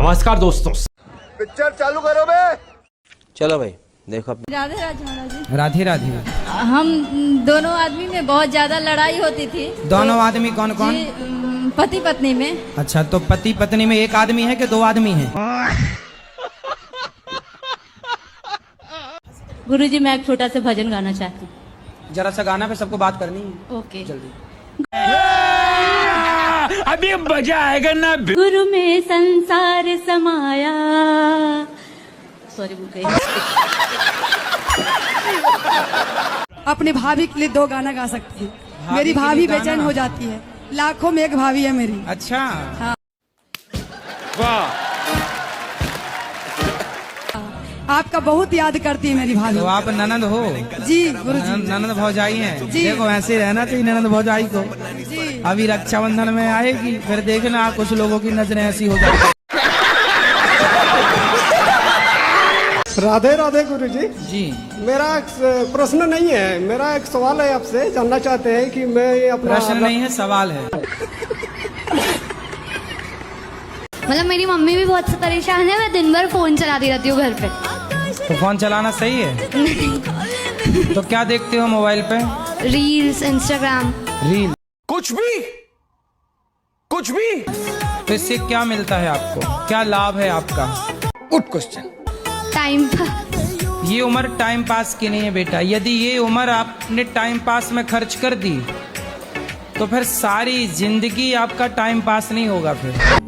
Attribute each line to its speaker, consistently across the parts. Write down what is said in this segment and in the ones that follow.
Speaker 1: नमस्कार दोस्तों,
Speaker 2: पिक्चर चालू करो बे।
Speaker 3: चलो भाई देखो।
Speaker 4: राधे राधे महाराज जी।
Speaker 5: राधे राधे।
Speaker 4: हम दोनों आदमी में बहुत ज्यादा लड़ाई होती थी।
Speaker 5: दोनों आदमी कौन कौन?
Speaker 4: पति पत्नी में।
Speaker 5: अच्छा, तो पति पत्नी में एक आदमी है कि दो आदमी हैं?
Speaker 4: गुरुजी मैं एक छोटा सा भजन गाना चाहती हूँ।
Speaker 5: जरा सा गाना पे सबको बात करनी है।
Speaker 4: ओके
Speaker 5: जल्दी।
Speaker 1: अभी मजा आएगा ना।
Speaker 4: गुरु में संसार समाया। सॉरी भूल गई।
Speaker 6: अपनी भाभी के लिए 2 गाना गा सकती हूँ। मेरी भाभी बेचैन हो जाती है। लाखों में एक भाभी है मेरी।
Speaker 5: अच्छा।
Speaker 6: हाँ।
Speaker 1: वाह,
Speaker 6: आपका बहुत याद करती है मेरी भाभी।
Speaker 5: तो आप ननद हो?
Speaker 6: जी गुरुजी।
Speaker 5: ननद भौजाई हैं।
Speaker 6: जी।
Speaker 5: देखो ऐसे रहना चाहिए ननद भौजाई को।
Speaker 6: जी।
Speaker 5: अभी रक्षाबंधन में आएगी, फिर देखना कुछ लोगों की नजरें ऐसी हो जाएगी।
Speaker 7: राधे राधे गुरुजी।
Speaker 5: जी।
Speaker 7: मेरा एक प्रश्न नहीं है, मेरा एक सवाल है आपसे। जानना चाहते हैं कि मैं ये अपना
Speaker 5: प्रश्न नहीं है, सवाल है।
Speaker 8: मतलब मेरी मम्मी भी बहुत परेशान है, मैं दिन भर फोन चलाती रहती हूँ घर पे।
Speaker 5: तो फोन चलाना सही है? तो क्या देखते हो मोबाइल पे?
Speaker 8: Reels, Instagram.
Speaker 5: रील?
Speaker 1: कुछ भी।
Speaker 5: तो इससे क्या मिलता है आपको? क्या लाभ है आपका? Good question.
Speaker 8: टाइम
Speaker 5: ये उम्र टाइम पास की नहीं है बेटा। यदि ये उम्र आपने टाइम पास में खर्च कर दी तो फिर सारी जिंदगी आपका टाइम पास नहीं होगा। फिर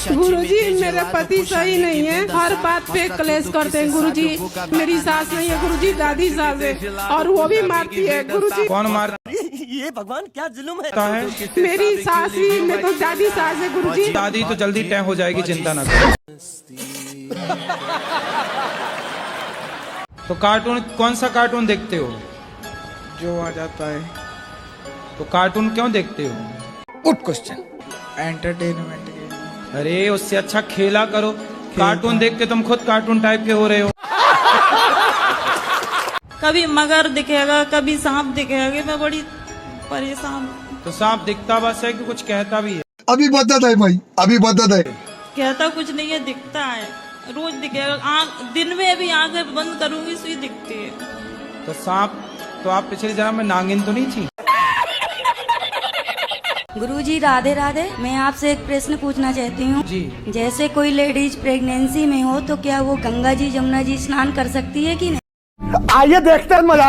Speaker 9: गुरुजी मेरे पति सही नहीं है, हर बात पे क्लेश करते हैं गुरुजी। मेरी सास नहीं है गुरुजी, दादी सास है और वो भी मारती है गुरुजी।
Speaker 5: कौन मारता
Speaker 3: ये भगवान क्या जुल्म है?
Speaker 9: मेरी सास भी, मैं तो दादी सास है गुरुजी।
Speaker 5: दादी तो जल्दी तय हो जाएगी, चिंता ना करो। तो कार्टून, कौन सा कार्टून देखते हो?
Speaker 7: जो आ जाता है।
Speaker 5: तो कार्टून क्यों देखते हो? Good question.
Speaker 7: एंटरटेनमेंट के।
Speaker 5: अरे उससे अच्छा खेला करो। कार्टून देख के तुम खुद कार्टून टाइप के हो रहे हो।
Speaker 9: कभी मगर दिखेगा, कभी सांप दिखेगा, मैं बड़ी परेशान।
Speaker 5: तो सांप दिखता बस है कि कुछ कहता भी है?
Speaker 2: अभी बदत है भाई, अभी बदत है।
Speaker 9: कहता कुछ नहीं है, दिखता है। रोज दिखेगा, दिन में भी आंखें बंद करूंगी सुई दिखती है।
Speaker 5: तो सांप, तो आप पिछले जन्म में नागिन तो नहीं थी?
Speaker 4: गुरुजी राधे राधे। मैं आपसे एक प्रश्न पूछना चाहती हूँ।
Speaker 5: जी।
Speaker 4: जैसे कोई लेडीज प्रेगनेंसी में हो तो क्या वो गंगा जी जमुना जी स्नान कर सकती है कि नहीं?
Speaker 7: आइए देखते हैं, मजा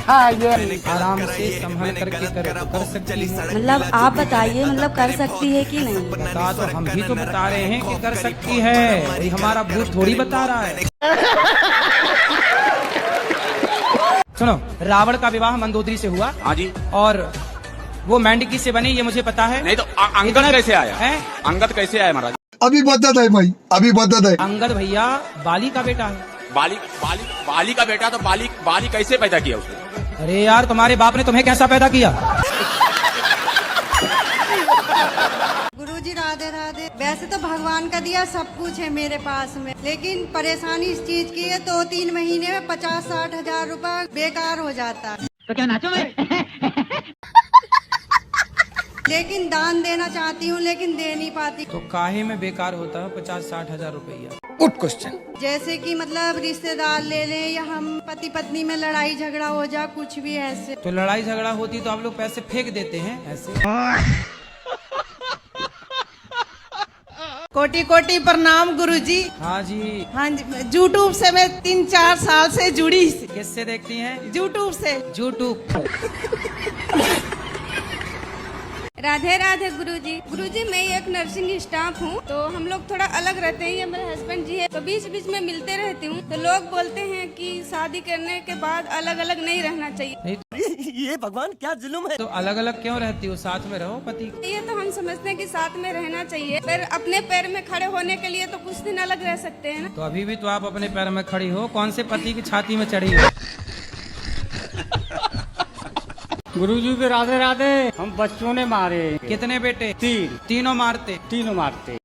Speaker 7: आएगा।
Speaker 5: आराम से संभल करके कर सकती है।
Speaker 4: मतलब आप बताइए, मतलब कर सकती है कि नहीं?
Speaker 5: बता तो हम भी तो बता रहे हैं कि कर सकती है। भाई हमारा भूत थोड़ी बता रहा है। सुनो, रावण का विवाह मंदोदरी से हुआ।
Speaker 1: हाँ जी।
Speaker 5: और वो मेंढकी से बनी, ये मुझे पता है।
Speaker 1: नहीं तो अंगद कैसे आया
Speaker 5: है?
Speaker 1: अंगद कैसे आया महाराज?
Speaker 2: अभी बदत है भाई, अभी बदत है।
Speaker 5: अंगद भैया बाली का बेटा है।
Speaker 1: बाली का बेटा, तो बाली कैसे पैदा किया उसने?
Speaker 5: अरे यार, तुम्हारे बाप ने तुम्हें कैसा पैदा किया?
Speaker 6: गुरुजी राधे राधे। वैसे तो भगवान का दिया सब कुछ है मेरे पास में, लेकिन परेशानी इस चीज की है 2-3 महीने में 50-60 हजार रुपए बेकार हो जाता है।
Speaker 9: तो क्या नाचो मैं?
Speaker 6: लेकिन दान देना चाहती हूँ, लेकिन दे नहीं पाती।
Speaker 5: तो काहे में बेकार होता है 50-60 हजार रुपया? Good question.
Speaker 6: जैसे कि मतलब रिश्तेदार ले लें या हम पति पत्नी में लड़ाई झगड़ा हो जा, कुछ भी ऐसे।
Speaker 5: तो लड़ाई झगड़ा होती तो आप लोग पैसे फेंक देते हैं ऐसे?
Speaker 9: कोटि कोटि प्रणाम गुरुजी।
Speaker 5: हाँ जी।
Speaker 9: हाँ जी, यूट्यूब से मैं 3-4 साल से जुड़ी।
Speaker 5: किससे देखती हैं?
Speaker 9: यूट्यूब से।
Speaker 5: यूट्यूब।
Speaker 8: राधे राधे गुरुजी। गुरुजी मैं एक नर्सिंग स्टाफ हूँ, तो हम लोग थोड़ा अलग रहते हैं। ये मेरे हस्बैंड जी है, तो बीच बीच में मिलते रहती हूँ। तो लोग बोलते हैं कि शादी करने के बाद अलग अलग नहीं रहना चाहिए।
Speaker 3: ये भगवान क्या जुल्म है?
Speaker 5: तो अलग अलग क्यों रहती हो? साथ में रहो पति।
Speaker 8: ये तो हम समझते हैं कि साथ में रहना चाहिए, पर अपने पैर में खड़े होने के लिए तो कुछ दिन अलग रह सकते हैं ना।
Speaker 5: तो अभी भी तो आप अपने पैर में खड़ी हो। कौन से पति की छाती में चढ़ी हो?
Speaker 7: गुरुजी के राधे राधे। हम बच्चों ने मारे।
Speaker 5: कितने बेटे?
Speaker 7: 3।
Speaker 5: तीनों मारते?
Speaker 7: तीनों मारते।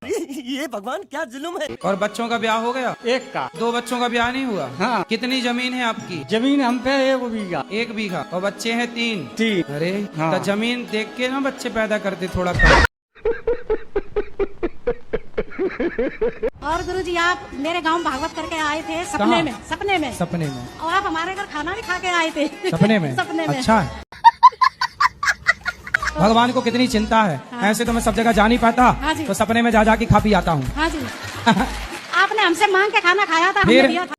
Speaker 3: ये भगवान क्या जुल्म है?
Speaker 5: और बच्चों का ब्याह हो गया?
Speaker 7: एक का।
Speaker 5: 2 बच्चों का ब्याह नहीं हुआ?
Speaker 7: हाँ।
Speaker 5: कितनी जमीन है आपकी?
Speaker 7: जमीन हम पे 1 बीघा।
Speaker 5: 1 बीघा। और बच्चे हैं 3?
Speaker 7: 3।
Speaker 5: अरे
Speaker 7: हाँ।
Speaker 5: तो जमीन देख के ना बच्चे पैदा करते थोड़ा कम।
Speaker 6: और गुरुजी आप मेरे गांव भागवत करके आए थे
Speaker 5: कहाँ?
Speaker 6: सपने में
Speaker 5: सपने में?
Speaker 6: और आप हमारे घर खाना भी खा के आए थे
Speaker 5: सपने में?
Speaker 6: सपने में।
Speaker 5: अच्छा है। भगवान को कितनी चिंता है। ऐसे तो मैं सब जगह जा नहीं पाता,
Speaker 6: हाँ जी।
Speaker 5: तो सपने में जा जा के खा पी आता हूँ।
Speaker 6: हाँ जी। आपने हमसे मांग के खाना खाया था, हमने
Speaker 5: फिर?
Speaker 6: दिया था।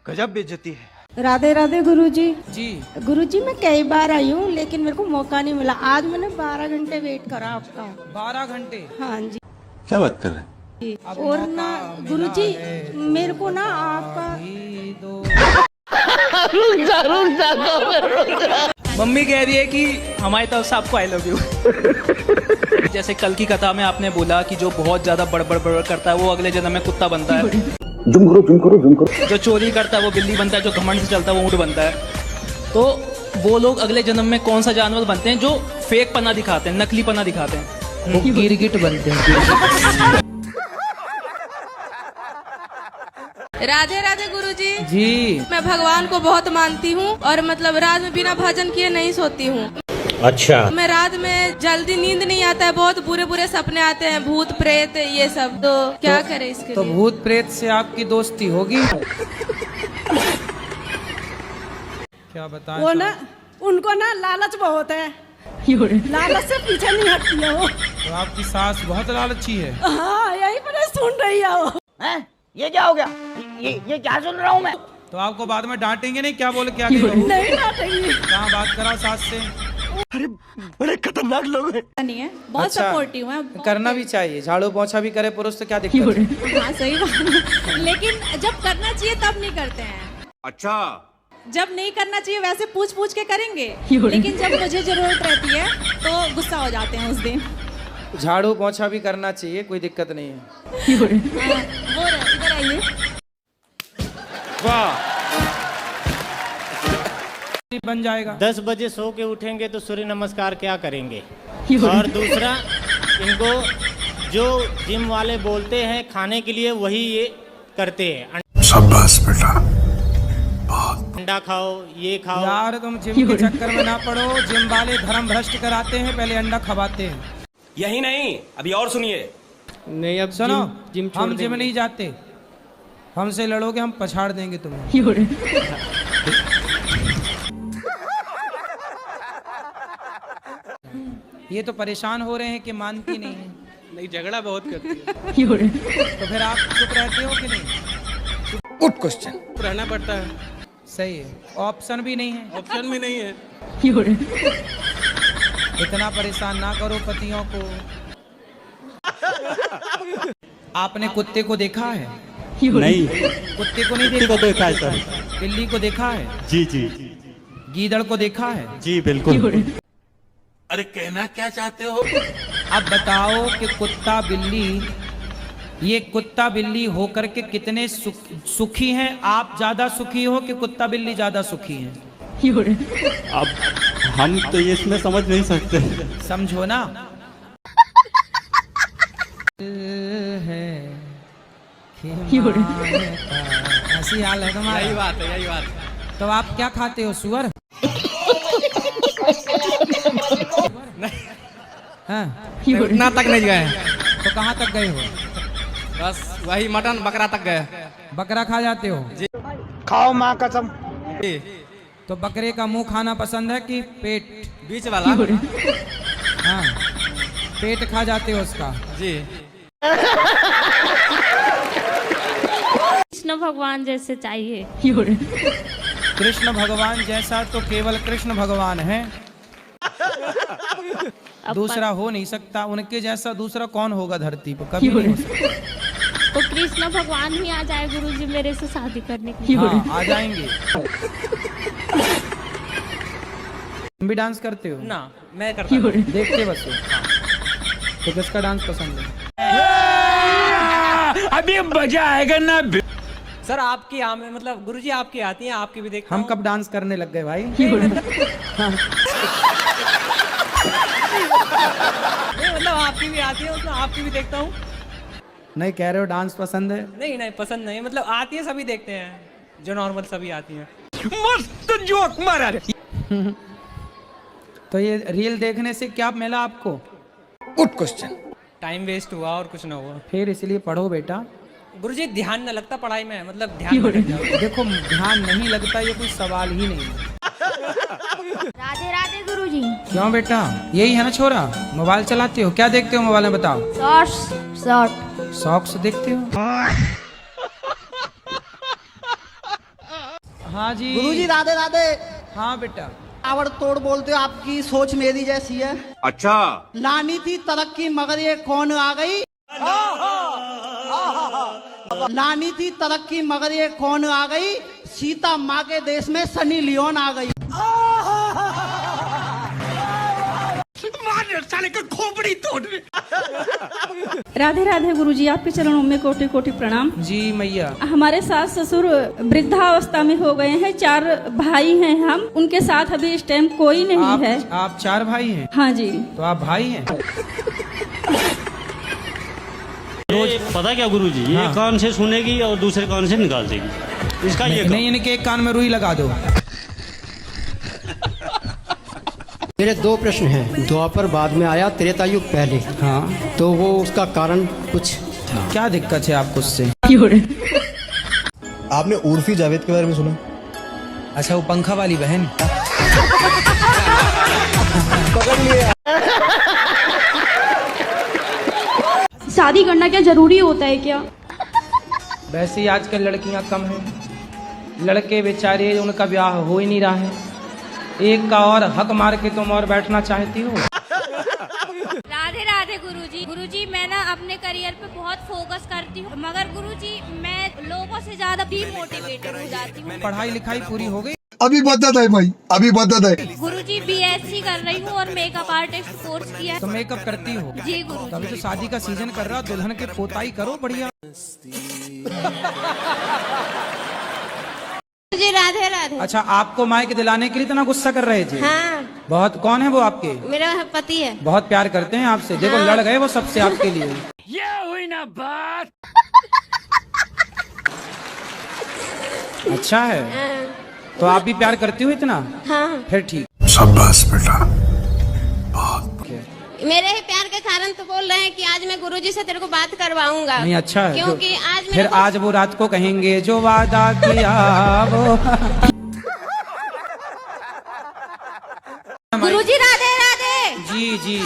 Speaker 3: गजब बेइज्जती है।
Speaker 9: राधे राधे गुरुजी।
Speaker 5: जी
Speaker 9: गुरुजी मैं कई बार आई हूँ लेकिन मेरे को मौका नहीं मिला। आज मैंने 12 घंटे वेट करा आपका।
Speaker 5: 12 घंटे?
Speaker 9: हाँ जी।
Speaker 2: क्या बात कर रहे हैं?
Speaker 9: और ना गुरुजी मेरे को ना आपका
Speaker 10: मम्मी कह रही है कि हमारी तरफ से आपको आई लव यू। जैसे कल की कथा में आपने बोला कि जो बहुत ज्यादा बड़बड़ करता है वो अगले जन्म में कुत्ता बनता है।
Speaker 2: जुम करो।
Speaker 10: जो चोरी करता है वो बिल्ली बनता है, जो घमंड से चलता है वो ऊंट बनता है। तो वो लोग अगले जन्म में कौन सा जानवर बनते हैं जो फेक पना दिखाते हैं, नकली पना दिखाते हैं?
Speaker 5: वो गिरगिट बनते हैं।
Speaker 8: राधे राधे गुरुजी।
Speaker 5: जी
Speaker 8: मैं भगवान को बहुत मानती हूँ और मतलब रात में बिना भजन किए नहीं सोती हूँ।
Speaker 3: अच्छा।
Speaker 8: मैं रात में जल्दी नींद नहीं आता है, बहुत बुरे बुरे सपने आते हैं, भूत प्रेत ये सब। तो क्या करें इसके
Speaker 5: तो
Speaker 8: लिए?
Speaker 5: भूत प्रेत से आपकी दोस्ती होगी? क्या बताएं?
Speaker 9: वो ना उनको ना लालच बहुत है, लालच से पीछे नहीं हटती है वो।
Speaker 5: तो आपकी सास बहुत लालची है।
Speaker 9: हाँ यही मैंने सुन रही है वो।
Speaker 3: ये क्या हो गया? ये क्या सुन रहा हूँ मैं?
Speaker 5: तो आपको बाद में डांटेंगे नहीं? क्या बोले क्या नहीं?
Speaker 9: नहीं डांटेंगी।
Speaker 5: कहाँ बात करा सास से?
Speaker 3: बड़े खतरनाक लोग हैं।
Speaker 6: नहीं है, बहुत
Speaker 5: अच्छा,
Speaker 6: सपोर्टिव है।
Speaker 5: करना भी चाहिए। झाड़ू पोछा भी करे पुरुष तो क्या दिक्कत है?
Speaker 6: हाँ सही बात है। लेकिन जब करना चाहिए तब नहीं करते हैं।
Speaker 1: अच्छा।
Speaker 6: जब नहीं करना चाहिए वैसे पूछ पूछ के करेंगे, लेकिन जब मुझे जरूरत रहती है तो गुस्सा हो जाते हैं उस दिन।
Speaker 5: झाड़ू पोछा भी करना चाहिए, कोई दिक्कत नहीं है।
Speaker 6: वो रहे, इधर आइए।
Speaker 1: वाह।
Speaker 5: बन जाएगा।
Speaker 10: 10 बजे सो के उठेंगे तो सूर्य नमस्कार क्या करेंगे? और दूसरा, इनको जो जिम वाले बोलते हैं खाने के लिए वही ये करते हैं।
Speaker 2: शाबाश बेटा।
Speaker 10: अंडा खाओ, ये खाओ।
Speaker 5: यार तुम जिम के चक्कर में ना पड़ो। जिम वाले धर्म भ्रष्ट कराते हैं, पहले अंडा खवाते हैं।
Speaker 3: यही नहीं, अभी और सुनिए।
Speaker 10: नहीं अब
Speaker 5: सुनो,
Speaker 10: जिम
Speaker 5: हम जिम नहीं जाते। हमसे लड़ोगे हम पछाड़ देंगे तुम्हें। ये तो परेशान हो रहे हैं कि मानती नहीं है।
Speaker 10: नहीं, झगड़ा बहुत करती है।
Speaker 5: तो फिर आप चुप रहते हो कि नहीं?
Speaker 2: Good question.
Speaker 10: रहना पड़ता है।
Speaker 5: सही है। ऑप्शन भी नहीं है।
Speaker 10: ऑप्शन भी नहीं है।
Speaker 5: इतना परेशान ना करो पतियों को। आपने कुत्ते को देखा है?
Speaker 10: नहीं,
Speaker 5: कुत्ते को नहीं देखा है सर। बिल्ली को देखा है?
Speaker 10: जी जी
Speaker 5: गीदड़ को देखा है?
Speaker 10: जी बिल्कुल।
Speaker 1: अरे कहना क्या चाहते हो?
Speaker 5: अब बताओ कि कुत्ता बिल्ली, ये कुत्ता बिल्ली होकर के कितने सुखी हैं? आप ज्यादा सुखी हो कि कुत्ता बिल्ली ज्यादा सुखी हैं?
Speaker 10: अब हम तो ये इसमें समझ नहीं सकते।
Speaker 5: समझो ना। ऐसी हाल है तुम्हारी।
Speaker 10: यही बात है, यही बात है।
Speaker 5: तो आप क्या खाते हो? सुअर? हाँ,
Speaker 10: उतना तक नहीं गए।
Speaker 5: तो कहाँ तक गए हो?
Speaker 10: बस वही मटन बकरा तक गए।
Speaker 5: बकरा खा जाते हो?
Speaker 7: खाओ माँ कसम।
Speaker 5: तो बकरे का मुंह खाना पसंद है कि पेट?
Speaker 10: बीच वाला।
Speaker 5: हाँ, पेट खा जाते हो उसका?
Speaker 10: जी।
Speaker 8: कृष्ण भगवान जैसे चाहिए।
Speaker 5: कृष्ण भगवान जैसा तो केवल कृष्ण भगवान है, दूसरा हो नहीं सकता। उनके जैसा दूसरा कौन होगा धरती पर? कभी नहीं हो सकता।
Speaker 8: तो कृष्ण भगवान ही आ जाए गुरुजी मेरे से शादी करने के लिए।
Speaker 5: हाँ, आ जाएंगे। तुम भी डांस करते हो?
Speaker 10: ना, मैं करता हूँ।
Speaker 5: देखते बस हो। तो किसका डांस पसंद है?
Speaker 3: अभी मजा आएगा ना।
Speaker 10: सर आपकी मतलब गुरुजी आपकी आती हैं, आपकी भी देखता
Speaker 5: हम
Speaker 10: हूँ।
Speaker 5: कब डांस करने लग गए भाई?
Speaker 10: नहीं, मतलब आपकी भी आती है, उसमें आपकी भी देखता हूँ।
Speaker 5: नहीं कह रहे हो डांस पसंद है?
Speaker 10: नहीं नहीं, पसंद नहीं, मतलब आती है, सभी देखते हैं, जो नॉर्मल सभी आती हैं।
Speaker 3: मस्त जोक मारा।
Speaker 5: तो ये रील देखने से क्या मिला आपको?
Speaker 2: Good question.
Speaker 5: टाइम वेस्ट हुआ और कुछ ना हुआ, फिर इसलिए पढ़ो बेटा। गुरुजी ध्यान न लगता पढ़ाई में, मतलब ध्यान न लग जाता। देखो ध्यान नहीं लगता ये कोई सवाल ही नहीं है।
Speaker 4: राधे राधे गुरुजी।
Speaker 5: क्यों बेटा, यही है ना छोरा, मोबाइल चलाते हो, क्या देखते हो मोबाइल में बताओ?
Speaker 4: शॉर्ट।
Speaker 5: शॉक्स देखते हो? हाँ जी
Speaker 3: गुरुजी राधे राधे।
Speaker 5: हाँ बेटा।
Speaker 3: ताबड़तोड़ बोलते हो, आपकी सोच मेरी जैसी है।
Speaker 2: अच्छा।
Speaker 3: लानी थी तरक्की मगर ये कौन आ गई। लानी थी तरक्की मगर ये कौन आ गई, सीता माँ के देश में सनी लियोन आ गई। साले का खोपड़ी तोड़।
Speaker 8: राधे राधे गुरुजी, आपके चरणों में कोटि कोटि प्रणाम।
Speaker 5: जी मैया।
Speaker 8: हमारे सास ससुर वृद्धावस्था में हो गए हैं, 4 भाई हैं हम, उनके साथ अभी इस टाइम कोई नहीं है।
Speaker 5: आप 4 भाई हैं?
Speaker 8: हाँ जी।
Speaker 5: तो आप भाई हैं?
Speaker 10: ये पता क्या गुरुजी, ये कान से सुनेगी और दूसरे कान से निकाल देगी, इसका ये
Speaker 5: नहीं, इनके एक कान में रुई लगा दो।
Speaker 7: मेरे 2 प्रश्न हैं। द्वापर बाद में आया, त्रेतायुग पहले।
Speaker 5: हाँ,
Speaker 7: तो वो उसका कारण कुछ था।
Speaker 5: क्या दिक्कत है आपको उससे?
Speaker 7: आपने उर्फी जावेद के बारे में सुना?
Speaker 5: अच्छा, वो पंखा वाली बहन।
Speaker 8: शादी करना क्या जरूरी होता है क्या?
Speaker 5: वैसे ही आजकल लड़कियां कम हैं, लड़के बेचारे उनका ब्याह हो ही नहीं रहा है। एक का और हक मार के तुम और बैठना चाहती हो।
Speaker 8: राधे राधे गुरुजी। गुरुजी मैं ना अपने करियर पे बहुत फोकस करती हूँ, मगर गुरुजी मैं लोगों से ज्यादा डिमोटिवेटेड हो जाती हूँ।
Speaker 5: पढ़ाई लिखाई पूरी हो गई?
Speaker 2: अभी बदत है भाई, अभी बदत है।
Speaker 8: गुरुजी BSc कर रही हूँ और मेकअप आर्टिस्ट कोर्स किया है।
Speaker 5: तो मेकअप करती हो?
Speaker 8: जी गुरुजी।
Speaker 5: अभी तो शादी का सीजन कर रहा, दुल्हन के पोताई करो बढ़िया।
Speaker 8: जी राधे राधे।
Speaker 5: अच्छा, आपको माइक दिलाने के लिए इतना गुस्सा कर रहे थे?
Speaker 8: हाँ।
Speaker 5: बहुत। कौन है वो आपके?
Speaker 8: मेरा पति है।
Speaker 5: बहुत प्यार करते हैं आपसे। देखो लड़ गए वो सबसे आपके लिए।
Speaker 3: ये हुई ना बात।
Speaker 5: अच्छा है, तो आप भी प्यार करती हो इतना?
Speaker 8: हाँ।
Speaker 5: फिर ठीक।
Speaker 2: शाबाश बेटा।
Speaker 8: मेरे ही प्यार के कारण तो बोल रहे हैं कि आज मैं गुरुजी से तेरे को बात करवाऊंगा।
Speaker 5: नहीं अच्छा है,
Speaker 8: क्योंकि आज
Speaker 5: फिर आज वो रात को कहेंगे जो वादा किया वो।
Speaker 8: गुरुजी राधे राधे।
Speaker 5: जी जी।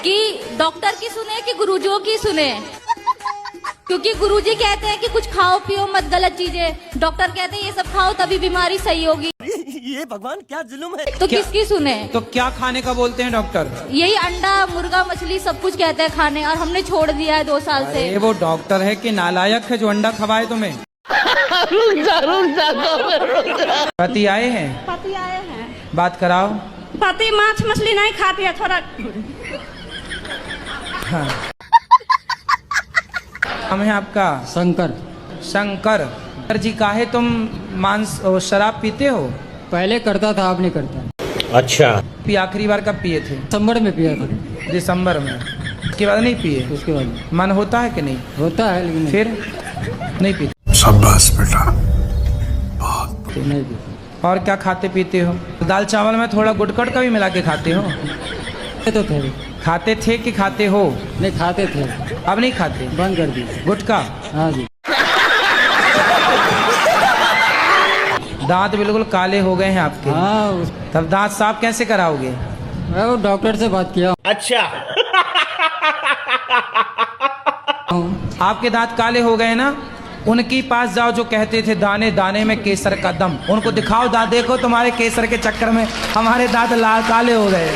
Speaker 8: कि डॉक्टर की सुने कि गुरुजियों की सुने, क्योंकि गुरुजी कहते हैं कि कुछ खाओ पियो मत गलत चीजें, डॉक्टर कहते हैं ये सब खाओ तभी बीमारी सही होगी।
Speaker 3: ये भगवान क्या जुल्म है।
Speaker 8: तो किसकी सुने?
Speaker 5: तो क्या खाने का बोलते हैं डॉक्टर?
Speaker 8: यही अंडा मुर्गा मछली सब कुछ कहते हैं खाने, और हमने छोड़ दिया है 2 साल से।
Speaker 5: ये वो डॉक्टर है कि नालायक है जो अंडा खवाए तुम्हें? पति आए हैं?
Speaker 8: पति आए हैं।
Speaker 5: बात कराओ।
Speaker 8: पति माछ मछली नहीं खाती है, थोड़ा।
Speaker 5: हाँ। नाम है आपका?
Speaker 7: शंकर।
Speaker 5: शंकर। सर जी, काहे तुम मांस और शराब पीते हो?
Speaker 7: पहले करता था, अब नहीं करता।
Speaker 10: अच्छा।
Speaker 5: आखिरी बार कब पिए थे?
Speaker 7: दिसंबर में पिया था।
Speaker 5: दिसंबर में? उसके बाद नहीं पिए?
Speaker 7: उसके बाद
Speaker 5: मन होता है कि नहीं?
Speaker 7: होता है लेकिन
Speaker 5: फिर नहीं पीते?
Speaker 2: शाबाश बेटा।
Speaker 7: नहीं पीता।
Speaker 5: और क्या खाते पीते हो? दाल चावल में थोड़ा गुटकट का भी मिला के खाते हो?
Speaker 7: तो थे।
Speaker 5: खाते थे कि खाते हो?
Speaker 7: नहीं खाते थे,
Speaker 5: अब नहीं खाते?
Speaker 7: बंद कर दिए।
Speaker 5: गुटखा?
Speaker 7: हाँ जी।
Speaker 5: दांत बिल्कुल काले हो गए हैं आपके।
Speaker 7: हाँ,
Speaker 5: तब दांत साफ कैसे कराओगे?
Speaker 7: मैं वो डॉक्टर से बात किया।
Speaker 10: अच्छा।
Speaker 5: आपके दांत काले हो गए ना, उनके पास जाओ जो कहते थे दाने दाने में केसर का दम। उनको दिखाओ दांत, देखो तुम्हारे केसर के चक्कर में हमारे दांत लाल काले हो गए।